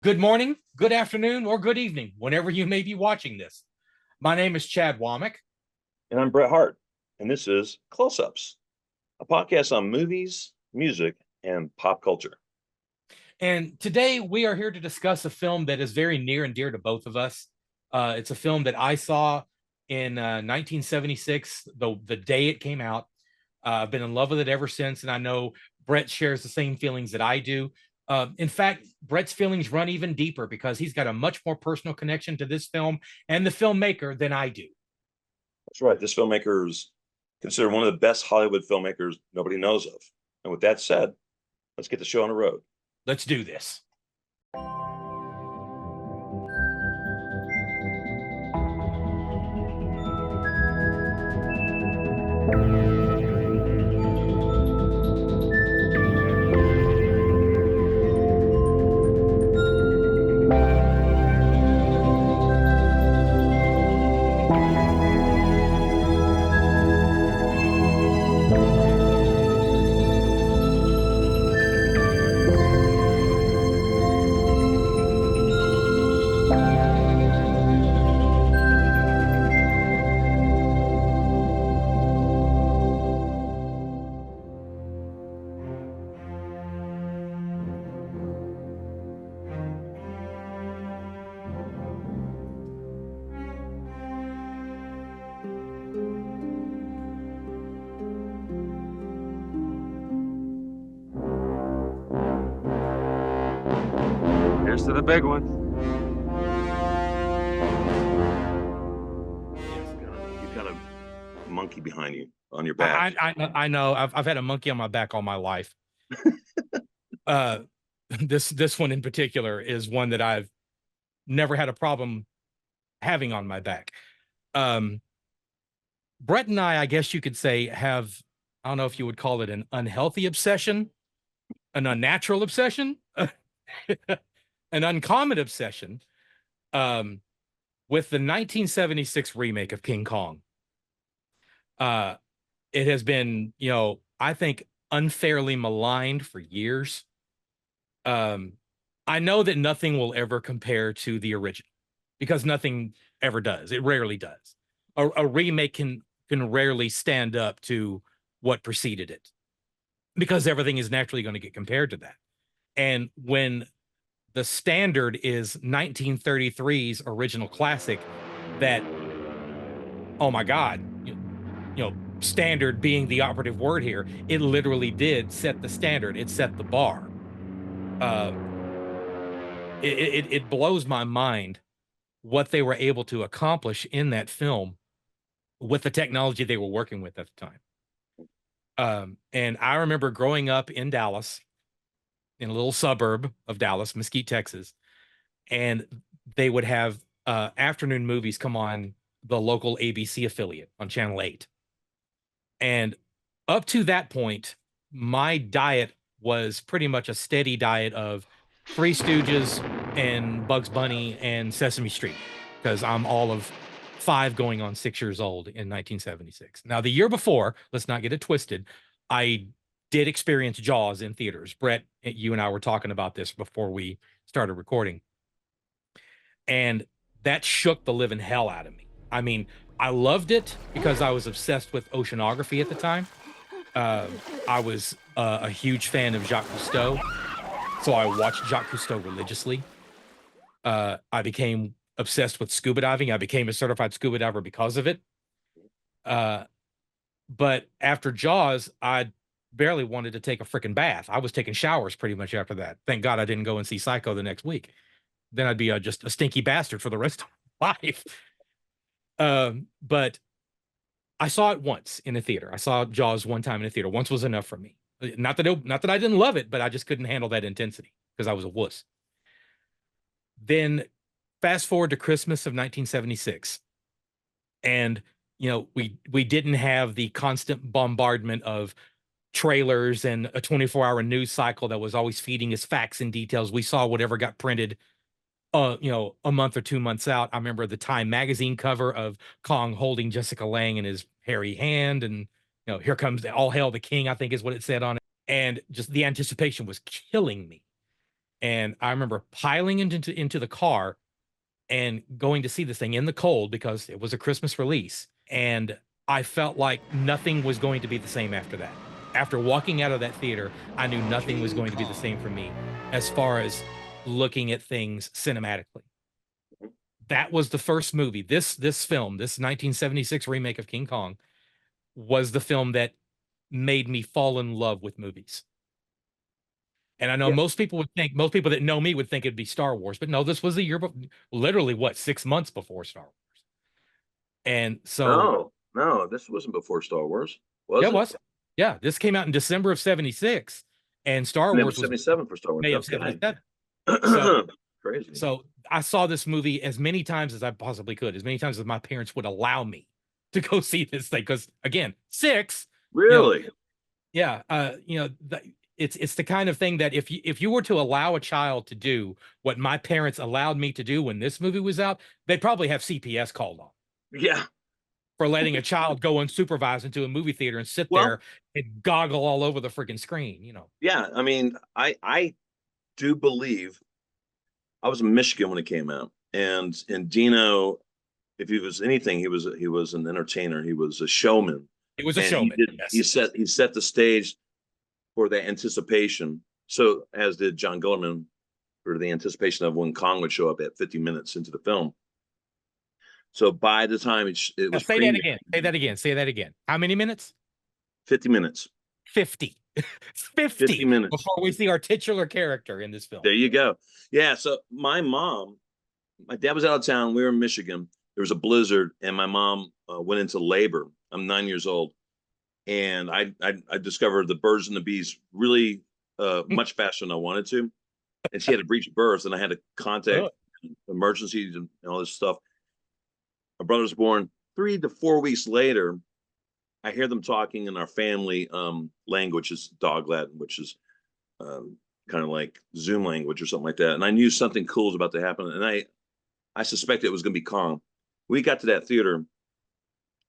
Good morning, good afternoon, or good evening, whenever you may be watching this. My name is Chad Womack. And I'm Brett Hart, and this is Close Ups, a podcast on movies, music, and pop culture. And today we are here to discuss a film that is very near and dear to both of us. It's a film that I saw in 1976, the day it came out. I've been in love with it ever since, and I know Brett shares the same feelings that I do. In fact, Brett's feelings run even deeper because he's got a much more personal connection to this film and the filmmaker than I do. That's right. This filmmaker is considered one of the best Hollywood filmmakers nobody knows of. And with that said, let's get the show on the road. Let's do this. Here's to the big one. You've got a monkey behind you on your back. I know. I've had a monkey on my back all my life. This one in particular is one that I've never had a problem having on my back. Brett and I guess you could say, have, I don't know if you would call it an unhealthy obsession, an unnatural obsession, an uncommon obsession with the 1976 remake of King Kong. It has been, I think unfairly maligned for years. I know that nothing will ever compare to the original because nothing ever does. It rarely does. A remake can rarely stand up to what preceded it because everything is naturally going to get compared to that. And when the standard is 1933's original classic, that, oh my God, standard being the operative word here, it literally did set the standard. It set the bar. It blows my mind what they were able to accomplish in that film with the technology they were working with at the time. And I remember growing up in Dallas, in a little suburb of Dallas, Mesquite, Texas, and they would have afternoon movies come on the local ABC affiliate on Channel 8. And up to that point, my diet was pretty much a steady diet of Three Stooges and Bugs Bunny and Sesame Street, because I'm all of 5 going on 6 years old in 1976. Now, the year before, let's not get it twisted, I did experience Jaws in theaters. Brett, you and I were talking about this before we started recording. And that shook the living hell out of me. I mean, I loved it because I was obsessed with oceanography at the time. I was a huge fan of Jacques Cousteau, so I watched Jacques Cousteau religiously. I became obsessed with scuba diving. I became a certified scuba diver because of it. But after Jaws, I barely wanted to take a freaking bath. I was taking showers pretty much after that. Thank God I didn't go and see Psycho the next week. Then I'd be just a stinky bastard for the rest of my life. But I saw it once in a theater. I saw Jaws one time in a theater. Once was enough for me. Not that I didn't love it, but I just couldn't handle that intensity because I was a wuss. Then fast forward to Christmas of 1976. And, we didn't have the constant bombardment of trailers and a 24-hour news cycle that was always feeding us facts and details. We saw whatever got printed a month or 2 months out. I remember the Time magazine cover of Kong holding Jessica Lange in his hairy hand, and here comes all hail the king, I think is what it said on it. And just the anticipation was killing me. And I remember piling into the car and going to see this thing in the cold because it was a Christmas release. And I felt like nothing was going to be the same after that. After walking out of that theater, I knew nothing was going to be the same for me as far as looking at things cinematically. That was the first movie. This film, this 1976 remake of King Kong, was the film that made me fall in love with movies. And I know Yeah. most people that know me would think it'd be Star Wars, but no, this was a year, literally what, 6 months before Star Wars. And so, No, this wasn't before Star Wars, yeah, was it it? was. Yeah, this came out in December of 76, and Star And it Wars was was 77 for Star Wars. May of Okay. 77. So, Crazy. so I saw this movie as many times as I possibly could, as many times as my parents would allow me to go see this thing. Because again, six, Really? yeah, it's the kind of thing that if you were to allow a child to do what my parents allowed me to do when this movie was out, they'd probably have CPS called on Yeah. for letting a child go unsupervised into a movie theater and sit Well, there and goggle all over the freaking screen, yeah. I mean, I do believe I was in Michigan when it came out, and Dino, if he was anything, he was an entertainer. He was a showman. It was a And showman. Yes. he set the stage for the anticipation. So as did John Guillermin for the anticipation of when Kong would show up at 50 minutes into the film. So by the time it was Say that again. Say that again. Say that again. How many minutes? 50 minutes. 50. 50 minutes before we see our titular character in this film. There you go. Yeah. So my dad was out of town. We were in Michigan. There was a blizzard, and my mom went into labor. I'm 9 years old, and I discovered the birds and the bees really much faster than I wanted to. And she had to breech birth, and I had to contact emergencies and all this stuff. My brother was born 3 to 4 weeks later. I hear them talking in our family language, is dog Latin, which is kind of like Zoom language or something like that. And I knew something cool was about to happen, and I suspected it was going to be Kong. We got to that theater,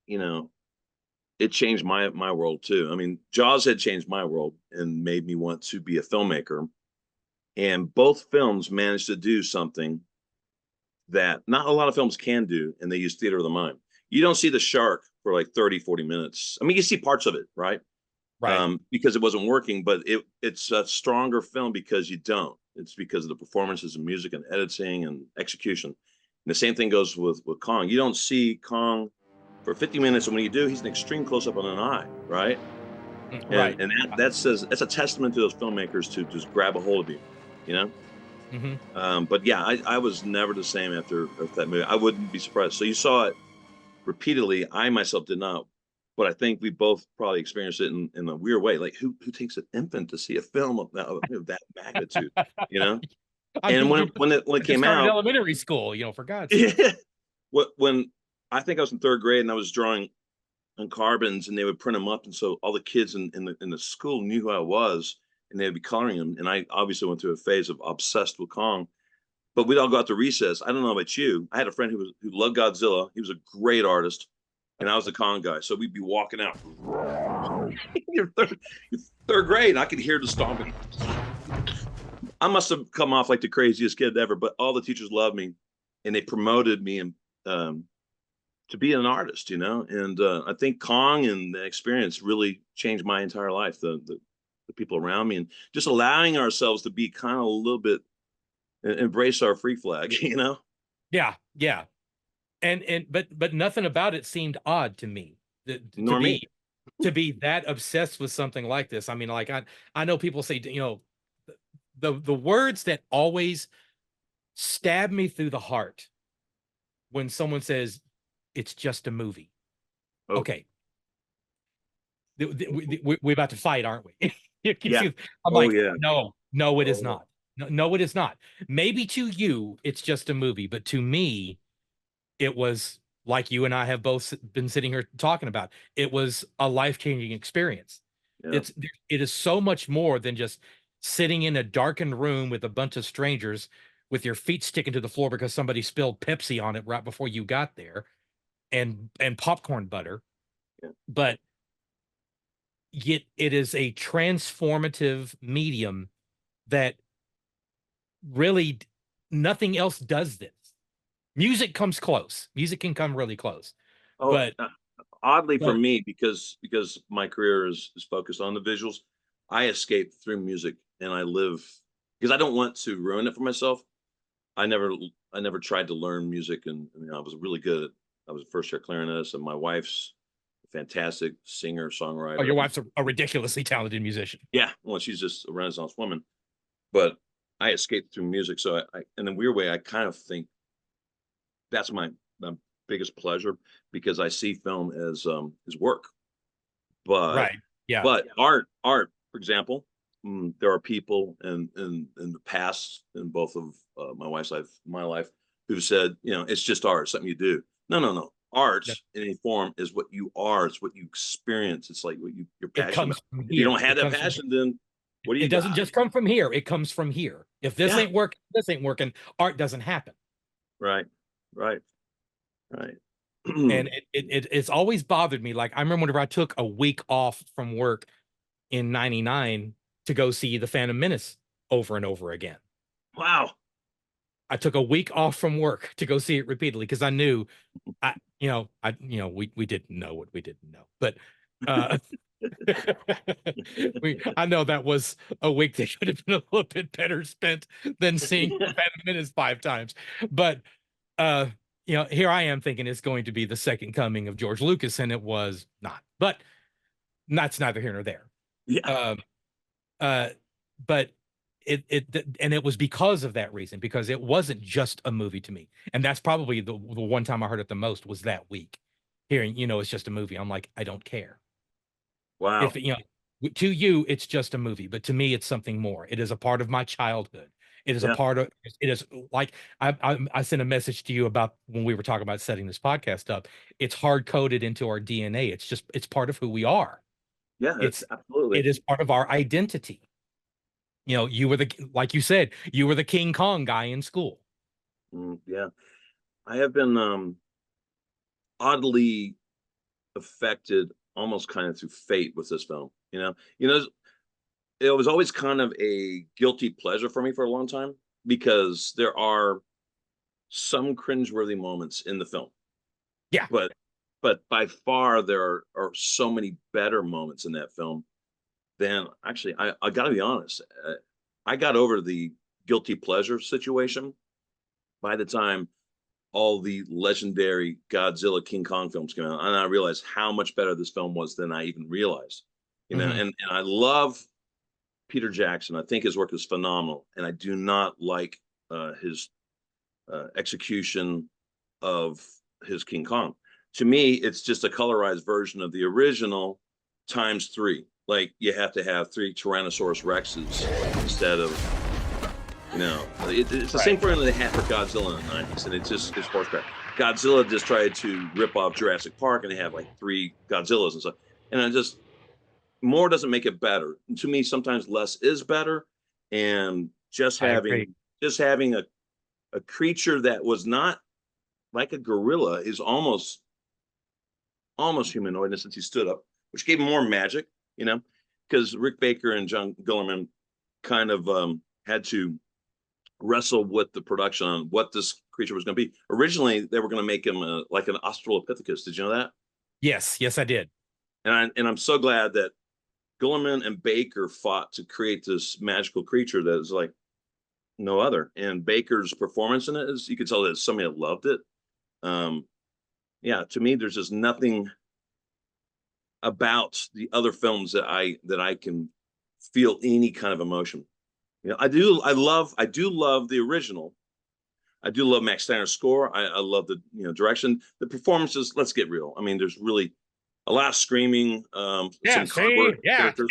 it changed my world too. I mean, Jaws had changed my world and made me want to be a filmmaker. And both films managed to do something that not a lot of films can do, and they use theater of the mind. You don't see the shark for like 30, 40 minutes. I mean, you see parts of it, right? Right. Because it wasn't working, but it's a stronger film because you don't. It's because of the performances and music and editing and execution. And the same thing goes with Kong. You don't see Kong for 50 minutes, and when you do, he's an extreme close-up on an eye, right? Right. And that's a testament to those filmmakers to just grab a hold of you, you know? Mm-hmm. But yeah, I was never the same after that movie. I wouldn't be surprised. So you saw it repeatedly. I myself did not, but I think we both probably experienced it in a weird way. Like who takes an infant to see a film of that magnitude, you know? And when it came out, elementary school, for God's sake. yeah. When I think I was in third grade and I was drawing on carbons and they would print them up, and so all the kids in the school knew who I was, and they'd be coloring them. And I obviously went through a phase of obsessed with Kong. But we'd all go out to recess. I don't know about you. I had a friend who loved Godzilla. He was a great artist, and I was the Kong guy. So we'd be walking out. you're third grade, and I could hear the stomping. I must have come off like the craziest kid ever, but all the teachers loved me, and they promoted me and to be an artist, And I think Kong and the experience really changed my entire life. The people around me, and just allowing ourselves to be kind of a little bit, embrace our free flag, Yeah. But nothing about it seemed odd to me. To be that obsessed with something like this. I mean, like I know people say, the words that always stab me through the heart when someone says it's just a movie. Oh. Okay. We're about to fight, aren't we? Yeah. I'm like, yeah. No, it is not. No, it is not. Maybe to you, it's just a movie, but to me, it was like you and I have both been sitting here talking about. It was a life-changing experience. Yeah. It is so much more than just sitting in a darkened room with a bunch of strangers with your feet sticking to the floor because somebody spilled Pepsi on it right before you got there, and popcorn butter. Yeah. But yet it is a transformative medium that really nothing else does this. Music comes close. Music can come really close. Oh, But oddly for but me, because my career is focused on the visuals, I escape through music, and I live because I don't want to ruin it for myself. I never tried to learn music, and I was really good at. I was a first year clarinetist, and my wife's a fantastic singer oh, your songwriter. wife's a ridiculously talented musician. Yeah, well, she's just a Renaissance woman. But I escaped through music, so I in a weird way, I kind of think that's my biggest pleasure because I see film as work. But Right. Yeah. art, for example, there are people in the past in both of my wife's life, my life, who've said, it's just art, something you do. No, no, no. Art Yeah. in any form is what you are. It's what you experience. It's like what you're It passionate comes about. from If you don't here. have It that comes from passion, then what do you it doesn't got? just come from here. It comes from here. If this Yeah. ain't working, this ain't working, art doesn't happen. Right. Right. Right. And it's always bothered me. Like I remember whenever I took a week off from work in '99 to go see The Phantom Menace over and over again. Wow. I took a week off from work to go see it repeatedly because I knew we didn't know what we didn't know. But I know that was a week that should have been a little bit better spent than seeing Phantom Menace 5 times. But here I am thinking it's going to be the second coming of George Lucas, and it was not. But that's neither here nor there. Yeah. But it was because of that reason, because it wasn't just a movie to me, and that's probably the one time I heard it the most was that week, hearing it's just a movie. I'm like, I don't care Wow. if to you it's just a movie, but to me it's something more. It is a part of my childhood. It is a Yeah. part of it is like I sent a message to you about when we were talking about setting this podcast up. It's hard coded into our DNA. It's part of who we are. Yeah. Absolutely. It is part of our identity. You were like you said, you were the King Kong guy in school. Yeah. I have been oddly affected almost kind of through fate with this film. It was always kind of a guilty pleasure for me for a long time because there are some cringeworthy moments in the film. Yeah. But by far there are so many better moments in that film than actually I gotta be honest. I got over the guilty pleasure situation by the time all the legendary Godzilla King Kong films came out, and I realized how much better this film was than I even realized. And I love Peter Jackson. I think his work is phenomenal, and I do not like his execution of his King Kong. To me, it's just a colorized version of the original times 3. Like you have to have 3 Tyrannosaurus Rexes instead of it's the same formula they had for Godzilla in the 90s, and it's horsepower. Godzilla just tried to rip off Jurassic Park, and they have like 3 Godzillas and stuff. And more doesn't make it better. And to me, sometimes less is better. And just having a creature that was not like a gorilla is almost humanoid since he stood up, which gave him more magic, because Rick Baker and John Guillermin kind of had to wrestle with the production on what this creature was going to be. Originally, they were going to make him like an Australopithecus. Did you know that? Yes, I did. And I'm so glad that Guillermin and Baker fought to create this magical creature that is like no other. And Baker's performance in it is, you could tell that somebody that loved it. To me, there's just nothing about the other films that I can feel any kind of emotion. I do love the original. I do love Max Steiner's score. I love the direction, the performances. Let's get real. I mean, there's really a lot of screaming. Some characters.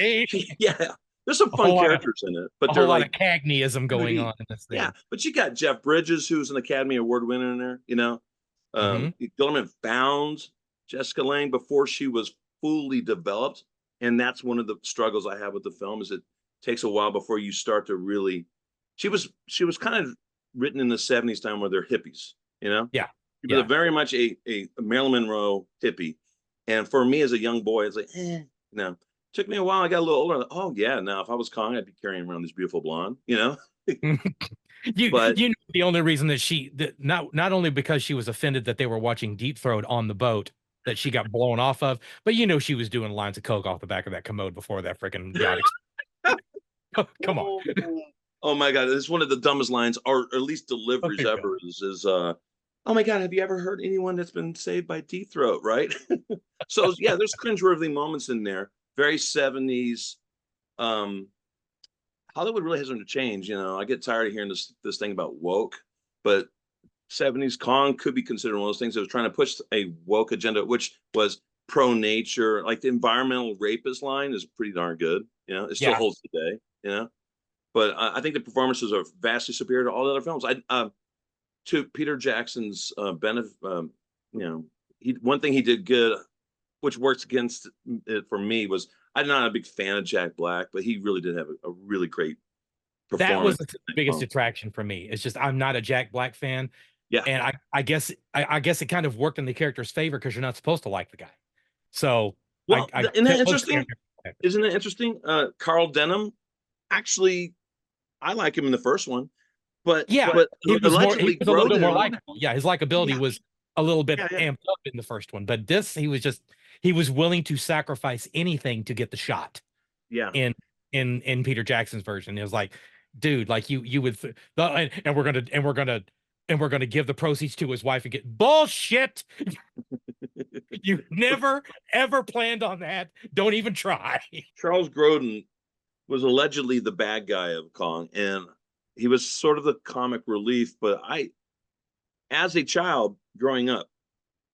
Yeah, there's some fun characters in it, but a whole lot of Cagneyism going on in this thing. Yeah, but you got Jeff Bridges, who's an Academy Award winner in there. Guillermin found Jessica Lange before she was fully developed, and that's one of the struggles I have with the film is it takes a while before you start to really. She was kind of written in the 70s time where they're hippies, Yeah. She was very much a Marilyn Monroe hippie. And for me as a young boy, it's like, took me a while. I got a little older. Oh yeah. Now, if I was Kong, I'd be carrying around this beautiful blonde, But you know the only reason that not only because she was offended that they were watching Deep Throat on the boat that she got blown off of, but she was doing lines of coke off the back of that commode before that freaking yacht come on. oh my God, it's one of the dumbest lines, or at least Oh deliveries my God. ever. Oh my God, have you ever heard anyone that's been saved by Deep Throat? Right. So yeah, there's cringeworthy moments in there. Very 70s. Hollywood really hasn't changed. I get tired of hearing this thing about woke, but 70s Kong could be considered one of those things that was trying to push a woke agenda, which was pro nature. Like the environmental rapist line is pretty darn good. It still Yeah. holds today. But I think the performances are vastly superior to all the other films. To Peter Jackson's benefit, one thing he did good, which works against it for me, was I'm not a big fan of Jack Black, but he really did have a really great That was performance. the biggest attraction for me. It's just I'm not a Jack Black fan. Yeah. And I guess it kind of worked in the character's favor because you're not supposed to like the guy. So Well, I isn't that interesting? Isn't it interesting? Carl Denham, actually, I like him in the first one, but yeah, but he was allegedly a little bit more Grodin. likable. Yeah, his likability Yeah, was a little bit yeah, yeah, amped up in the first one, but this he was willing to sacrifice anything to get the shot yeah. in Peter Jackson's version. It was like, dude, like you would and we're gonna give the proceeds to his wife and get bullshit. You never ever planned on that. Don't even try. Charles Grodin was allegedly the bad guy of Kong, and he was sort of the comic relief. But as a child growing up,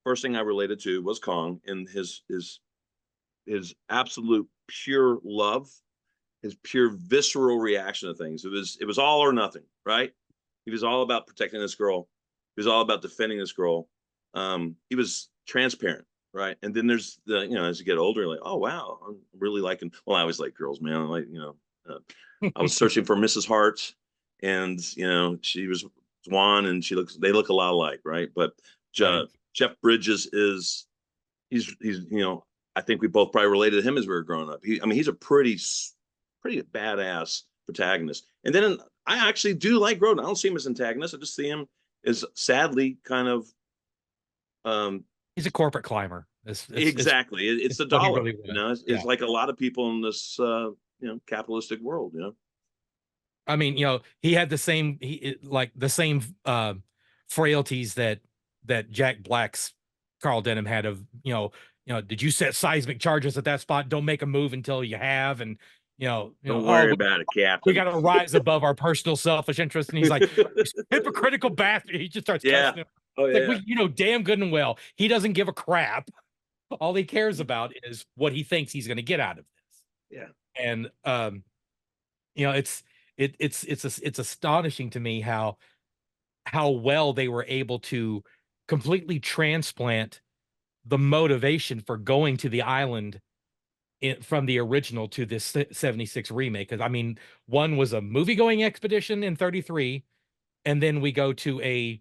first thing I related to was Kong and his absolute pure love, his pure visceral reaction to things. It was all or nothing, right? He was all about protecting this girl. He was all about defending this girl. He was transparent, right? And then there's as you get older, you're like, oh wow, I'm really liking. Well, I always like girls, man. I like I was searching for Mrs. Hart, and she was Swan, and they look a lot alike, right? But Right. Jeff Bridges he's I think we both probably related to him as we were growing up. He's a pretty badass protagonist. And then I actually do like Grodin. I don't see him as antagonist. I just see him as sadly kind of He's a corporate climber. exactly. It's the what he dollar. really was. It's like a lot of people in this capitalistic world. I mean, he had the same frailties that Jack Black's Carl Denham had of, did you set seismic charges at that spot? Don't make a move until you have, and don't worry about it, Captain. We got to rise above our personal selfish interests. And he's like, hypocritical bastard. He just starts cussing him. Oh yeah. Like, damn good and well, he doesn't give a crap. All he cares about is what he thinks he's going to get out of this. Yeah. And it's astonishing to me how well they were able to completely transplant the motivation for going to the island from the original to this 76 remake. Because I mean, one was a movie-going expedition in 33, and then we go to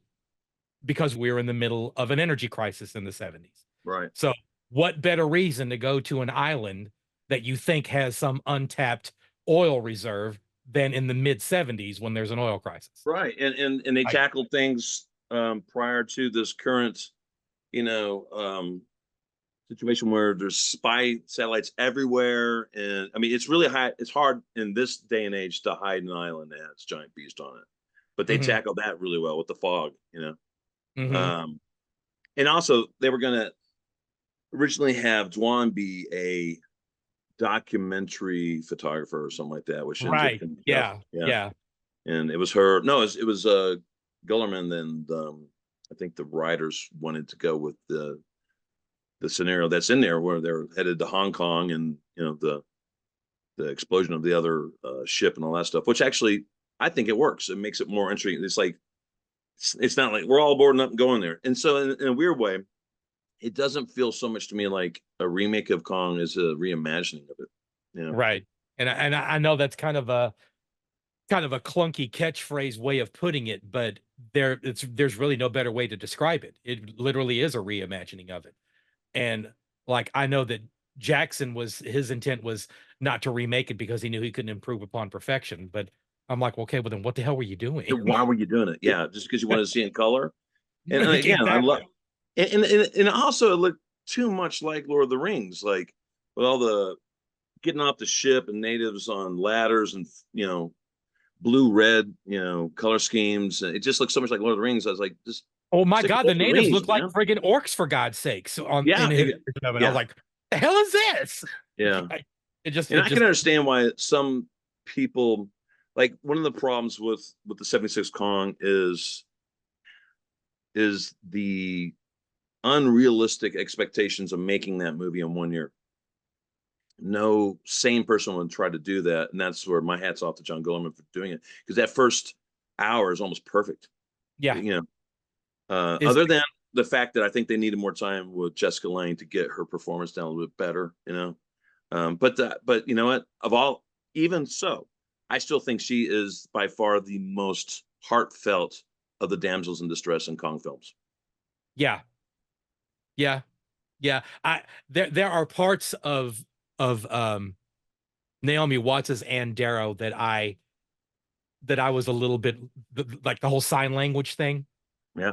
because we were in the middle of an energy crisis in the 70s. Right. So what better reason to go to an island that you think has some untapped oil reserve than in the mid 70s when there's an oil crisis? Right. And they tackled things prior to this current, situation where there's spy satellites everywhere. And I mean, it's really it's hard in this day and age to hide an island that has giant beast on it. But they tackled that really well with the fog, and also they were going to originally have Dwan be a documentary photographer or something like that, which right. Yeah. And it was her. No, it was Guillermin. And I think the writers wanted to go with the scenario that's in there where they're headed to Hong Kong, and the explosion of the other ship and all that stuff, which actually I think it works. It makes it more interesting. It's like it's not like we're all boarding up and going there. And so in a weird way, it doesn't feel so much to me like a remake of Kong as a reimagining of it. Right. And I know that's kind of a clunky catchphrase way of putting it, but there's really no better way to describe it. It literally is a reimagining of it. And like, I know that his intent was not to remake it because he knew he couldn't improve upon perfection, but I'm like, okay, well then what the hell were you doing? Why were you doing it? Yeah, just because you wanted to see in color. And again, I Exactly. love, and also it looked too much like Lord of the Rings, like with all the getting off the ship and natives on ladders and blue, red, color schemes. It just looks so much like Lord of the Rings. I was like, just Oh my stick with God, the Lord of the natives Rings, look like man. friggin' orcs for God's sakes Yeah, in his of it. I was yeah, like, the hell is this? yeah. It just And it I can just understand why some people, like, one of the problems with the 76 Kong is the unrealistic expectations of making that movie in 1 year. No sane person would try to do that, and that's where my hat's off to John Guillermin for doing it, because that first hour is almost perfect. yeah. You know, Is other than the fact that I think they needed more time with Jessica Lange to get her performance down a little bit better. But you know what? Of all, even so, I still think she is by far the most heartfelt of the damsels in distress in Kong films. yeah. Yeah. Yeah. There are parts of Naomi Watts's and Darrow that I was a little bit like the whole sign language thing. Yeah,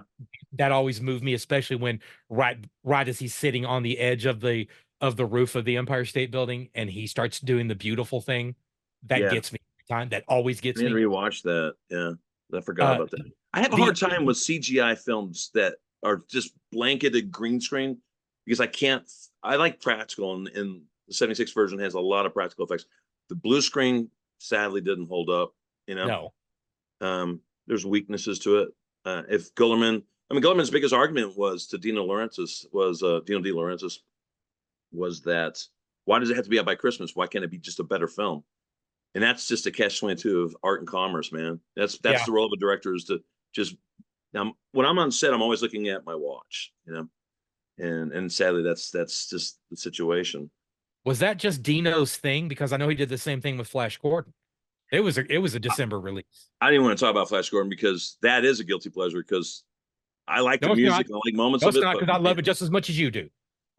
That always moved me, especially when right as he's sitting on the edge of the roof of the Empire State Building and he starts doing the beautiful thing. That yeah. gets me every time. That always I gets need to me. rewatch that. Yeah, I forgot Uh about that. I have a the hard time with CGI films that are just blanketed green screen because I can't. I like practical, and the 76 version has a lot of practical effects. The blue screen sadly didn't hold up. You know, No. there's weaknesses to it. If Guillermin, I mean, Guillermin's biggest argument was to Dino De Laurentiis was that why does it have to be out by Christmas? Why can't it be just a better film? And that's just a catch-22 of art and commerce, man. That's Yeah. the role of a director, is to just when I'm on set, I'm always looking at my watch, and sadly that's just the situation. Was that just Dino's thing? Because I know he did the same thing with Flash Gordon. It was a December release. I didn't want to talk about Flash Gordon because that is a guilty pleasure, because I like the No, it's not. music and I like moments No, of it's it, not but because I love man, it just as much as you do.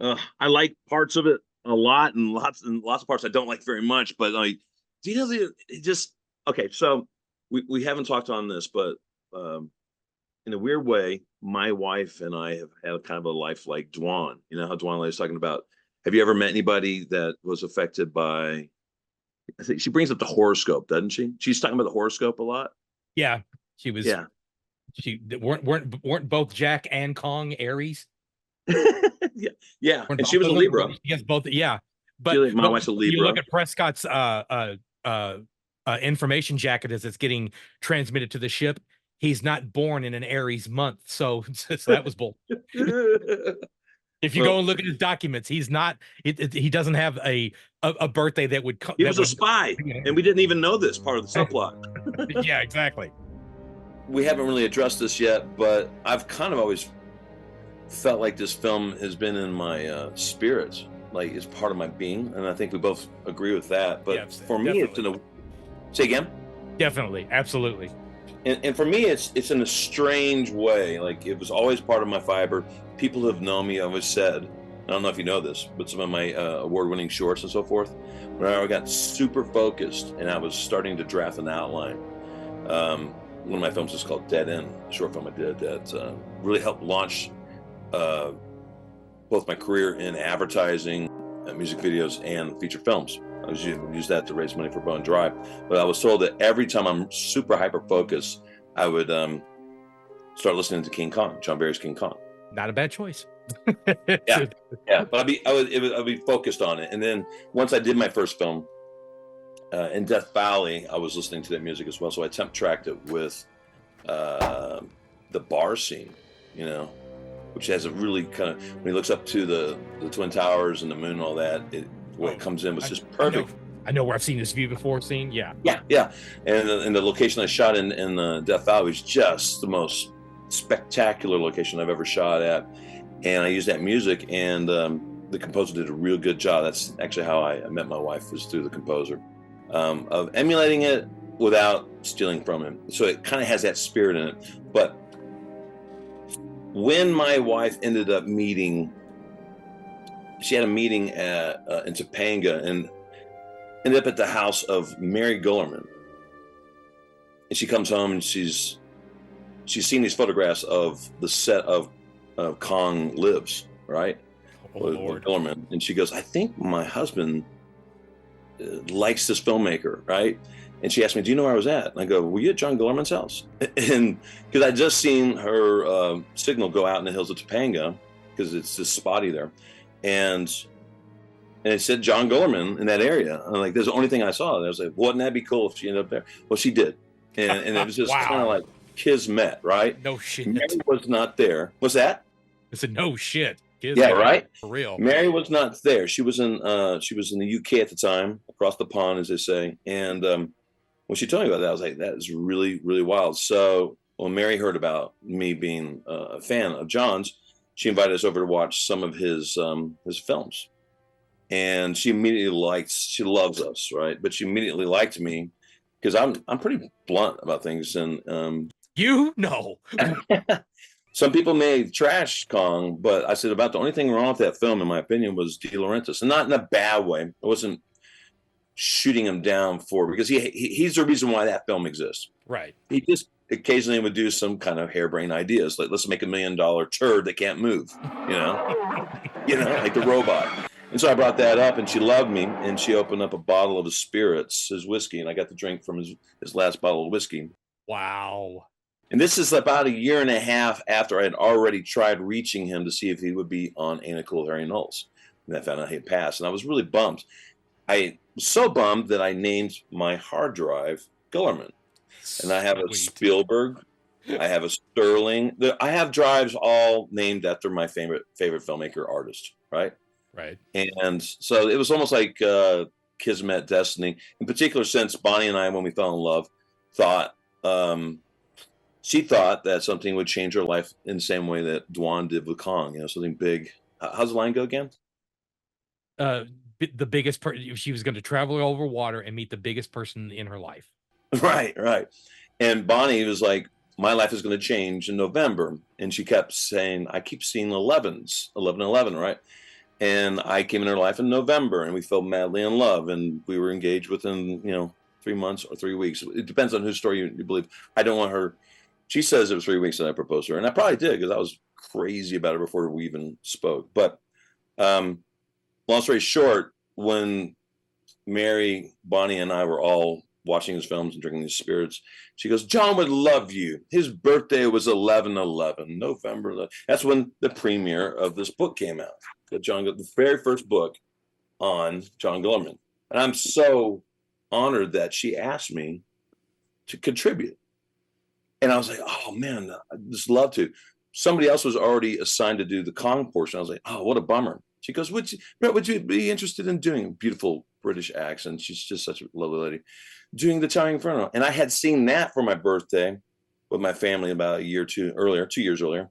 I like parts of it a lot, and lots of parts I don't like very much. But like, do you know it just okay? So we haven't talked on this, but in a weird way, my wife and I have had kind of a life like Dwan. You know how Dwan is talking about. Have you ever met anybody that was affected by? I think she brings up the horoscope, doesn't she? She's talking about the horoscope a lot. Yeah. She was Yeah, she weren't both Jack and Kong Aries? yeah, yeah. Weren't And she both was a of them? Libra. Yes, both. Yeah. But My but wife's a when you look Libra. at Prescott's information jacket as it's getting transmitted to the ship, he's not born in an Aries month. So that was bull. If you go Well, and look at his documents, he's not. He doesn't have a birthday that would he that was a would. spy, and we didn't even know this part of the subplot. Yeah, exactly. We haven't really addressed this yet, but I've kind of always felt like this film has been in my spirit, like it's part of my being, and I think we both agree with that. But Yeah, for me, it's in definitely. a say again. Definitely, absolutely. And for me, it's in a strange way. Like, it was always part of my fiber. People have known me. I always said, I don't know if you know this, but some of my award-winning shorts and so forth, when I got super focused and I was starting to draft an outline, one of my films is called Dead End, a short film I did that really helped launch both my career in advertising, music videos, and feature films. I was use that to raise money for Bone Drive. But I was told that every time I'm super hyper focused, I would start listening to King Kong, John Barry's King Kong. Not a bad choice. Yeah, yeah. But I'd be focused on it. And then once I did my first film in Death Valley, I was listening to that music as well. So I temp tracked it with the bar scene, which has a really kind of, when he looks up to the Twin Towers and the moon and all that, what comes in was just perfect. I know where I've seen this view before. Yeah. Yeah. And the location I shot in Death Valley was just the most spectacular location I've ever shot at. And I used that music, and the composer did a real good job. That's actually how I met my wife, was through the composer, of emulating it without stealing from him. So it kind of has that spirit in it. But when my wife ended up she had a meeting in Topanga and ended up at the house of Mary Guillermin. and she comes home and she's seen these photographs of the set of Kong Lives, right? Oh, Lord. Guillermin. And she goes, I think my husband likes this filmmaker, right? And she asked me, do you know where I was at? And I go, were you at John Guillermin's house? And because I'd just seen her signal go out in the hills of Topanga, because it's just spotty there. And it said John Guillermin in that area. I'm like, that's the only thing I saw. And I was like, wouldn't that be cool if she ended up there? Well, she did. And it was just Wow. kind of like kismet, right? No shit. Mary was not there. What's that? It's a no shit. Yeah, right. For real. Mary was not there. She was in the UK at the time, across the pond, as they say. And when she told me about that, I was like, that is really, really wild. So when Mary heard about me being a fan of John's, she invited us over to watch some of his films. And she immediately she loves us, right? But she immediately liked me because I'm pretty blunt about things. And you know. Some people may trash Kong, but I said about the only thing wrong with that film, in my opinion, was De Laurentiis, and not in a bad way. I wasn't shooting him down because he's the reason why that film exists. Right. He just occasionally would do some kind of harebrained ideas, like let's make $1 million turd that can't move, like the robot. And so I brought that up, and she loved me, and she opened up a bottle of his spirits, his whiskey, and I got to drink from his last bottle of whiskey. Wow. And this is about 1.5 years after I had already tried reaching him to see if he would be on Ain't It Cool Harry Knowles. And I found out he had passed. And I was really bummed. I was so bummed that I named my hard drive Guillermin. And I have a Spielberg. I have a Sterling. I have drives all named after my favorite filmmaker artist, right? Right. And so it was almost like Kismet, destiny. In particular, since Bonnie and I, when we fell in love, thought... she thought that something would change her life in the same way that Dwan did with Kong, something big. How's the line go again? The biggest person, she was going to travel over water and meet the biggest person in her life. Right. And Bonnie was like, my life is going to change in November. And she kept saying, I keep seeing 11, right? And I came in her life in November, and we fell madly in love, and we were engaged within, 3 months or 3 weeks. It depends on whose story you believe. I don't want her. She says it was 3 weeks that I proposed to her, and I probably did because I was crazy about it before we even spoke. But long story short, when Mary, Bonnie, and I were all watching his films and drinking his spirits, she goes, John would love you. His birthday was 11/11, November 11. That's when the premiere of this book came out. The very first book on John Guillermin. And I'm so honored that she asked me to contribute. And I was like, oh, man, I'd just love to. Somebody else was already assigned to do the Kong portion. I was like, oh, what a bummer. She goes, would you be interested in doing a beautiful British accent? She's just such a lovely lady. Doing the Towering Inferno. And I had seen that for my birthday with my family about 2 years earlier.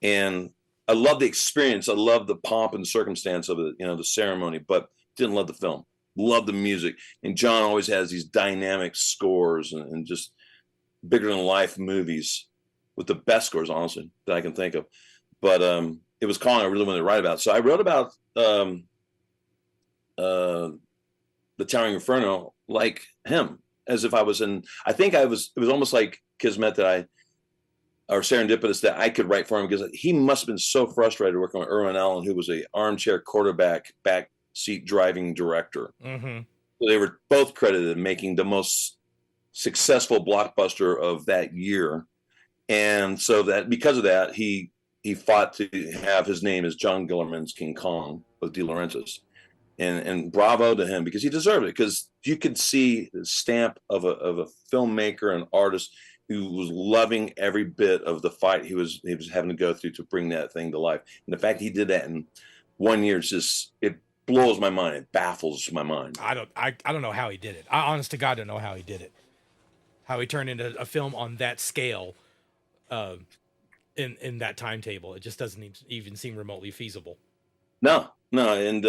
And I love the experience. I love the pomp and circumstance of it, the ceremony, but didn't love the film. Love the music. And John always has these dynamic scores and just bigger than life movies with the best scores, honestly, that I can think of. But it was Kong I really wanted to write about. So I wrote about the Towering Inferno like him, as if I was it was almost like Kismet or serendipitous that I could write for him, because he must have been so frustrated working with Irwin Allen, who was a armchair quarterback, backseat driving director. Mm-hmm. So they were both credited in making the most successful blockbuster of that year. And so that because of that, he fought to have his name as John Guillermin's King Kong with De Laurentiis. And bravo to him, because he deserved it, because you could see the stamp of a filmmaker and artist who was loving every bit of the fight he was having to go through to bring that thing to life. And the fact he did that in 1 year, it blows my mind. It baffles my mind. I don't know how he did it. I honest to God don't know how he did it. How he turned into a film on that scale, in that timetable. It just doesn't even seem remotely feasible. No, and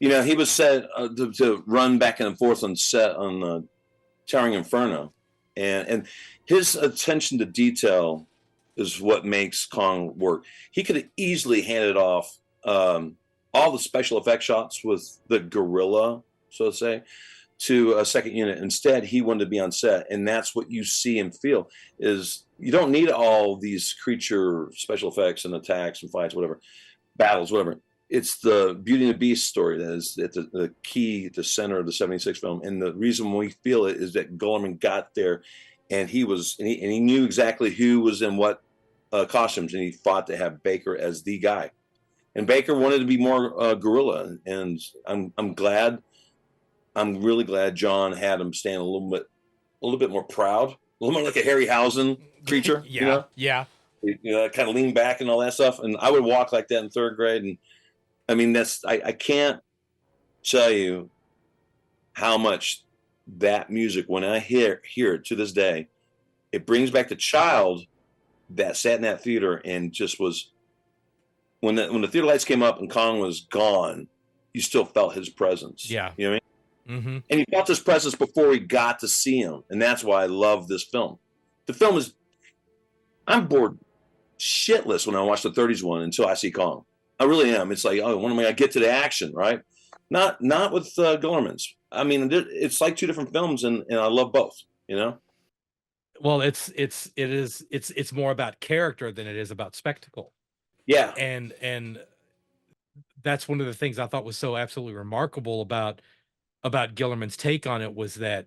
he was set to run back and forth on set on Towering Inferno, and his attention to detail is what makes Kong work. He could have easily handed off all the special effect shots with the gorilla, so to say, to a second unit. Instead, he wanted to be on set, and that's what you see and feel. Is you don't need all these creature special effects and attacks and fights, whatever, battles, whatever. It's the Beauty and the Beast story that is at the key, the center of the '76 film. And the reason we feel it is that Guillermin got there, and he knew exactly who was in what costumes, and he fought to have Baker as the guy. And Baker wanted to be more guerrilla, and I'm glad. I'm really glad John had him stand a little bit more proud, a little more like a Harryhausen creature. Yeah, kind of lean back and all that stuff. And I would walk like that in third grade. And I mean, I can't tell you how much that music, when I hear it to this day, it brings back the child that sat in that theater and just was, when the theater lights came up and Kong was gone, you still felt his presence. Yeah. You know what I mean? Mm-hmm. And he felt his presence before we got to see him. And that's why I love this film. The film is, I'm bored shitless when I watch the 30s one until I see Kong. I really am. It's like, oh, when am I going to get to the action, right? Not with Guillermin's. I mean, it's like two different films, and I love both, you know? Well, it's more about character than it is about spectacle. Yeah. And that's one of the things I thought was so absolutely remarkable about Guillermin's take on it, was that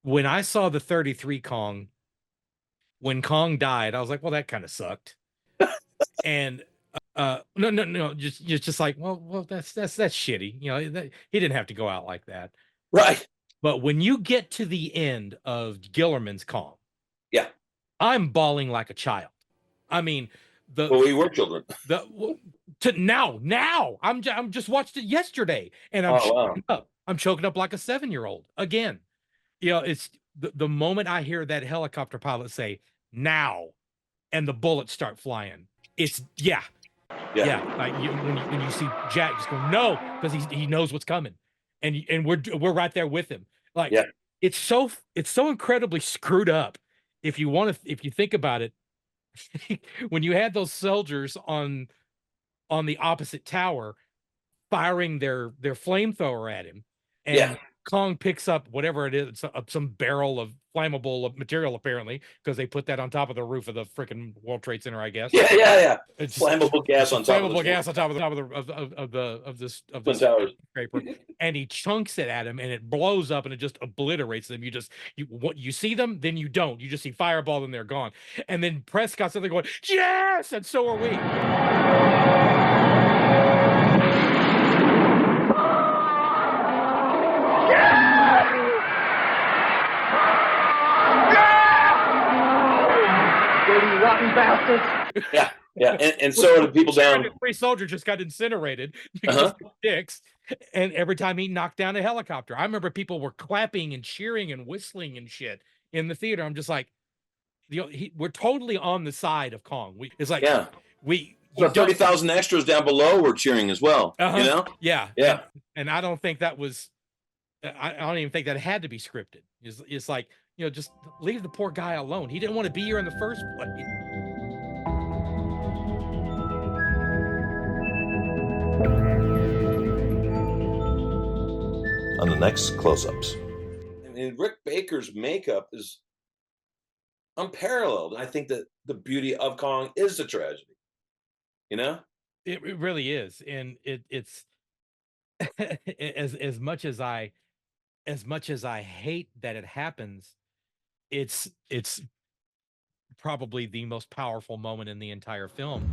when I saw the 33 Kong, when Kong died, I was like, well, that kind of sucked. And no, just like, well, that's shitty. You know, he didn't have to go out like that. Right. But when you get to the end of Guillermin's Kong, yeah, I'm bawling like a child. I mean, we were children. Now I'm just watched it yesterday, and I'm choking up like a 7-year-old again. You know, it's the moment I hear that helicopter pilot say "now," and the bullets start flying. It's yeah. Like when you see Jack just go no, because he knows what's coming, and we're right there with him. Like it's so incredibly screwed up. If you think about it, when you had those soldiers on the opposite tower firing their flamethrower at him, and Kong picks up whatever it is, some barrel of flammable material, apparently, because they put that on top of the roof of the freaking World Trade Center, I guess. It's flammable gas on top of this scraper, and he chunks it at him, and it blows up, and it just obliterates them. You see them, then you don't. You just see fireball, and they're gone. And then Prescott's there going, yes, and so are we. Rotten bastards. And so are the people down. The free soldier just got incinerated because of dicks, and every time he knocked down a helicopter, I remember people were clapping and cheering and whistling and shit in the theater. I'm just like, we're totally on the side of Kong. It's like we 30,000 extras down below were cheering as well. You know? Yeah. And I don't think that was. I don't even think that had to be scripted. It's like, you know, just leave the poor guy alone. He didn't want to be here in the first place. On the next close-ups, I mean, Rick Baker's makeup is unparalleled. I think that the beauty of Kong is the tragedy. You know, it really is, and it's as much as I hate that it happens, it's probably the most powerful moment in the entire film.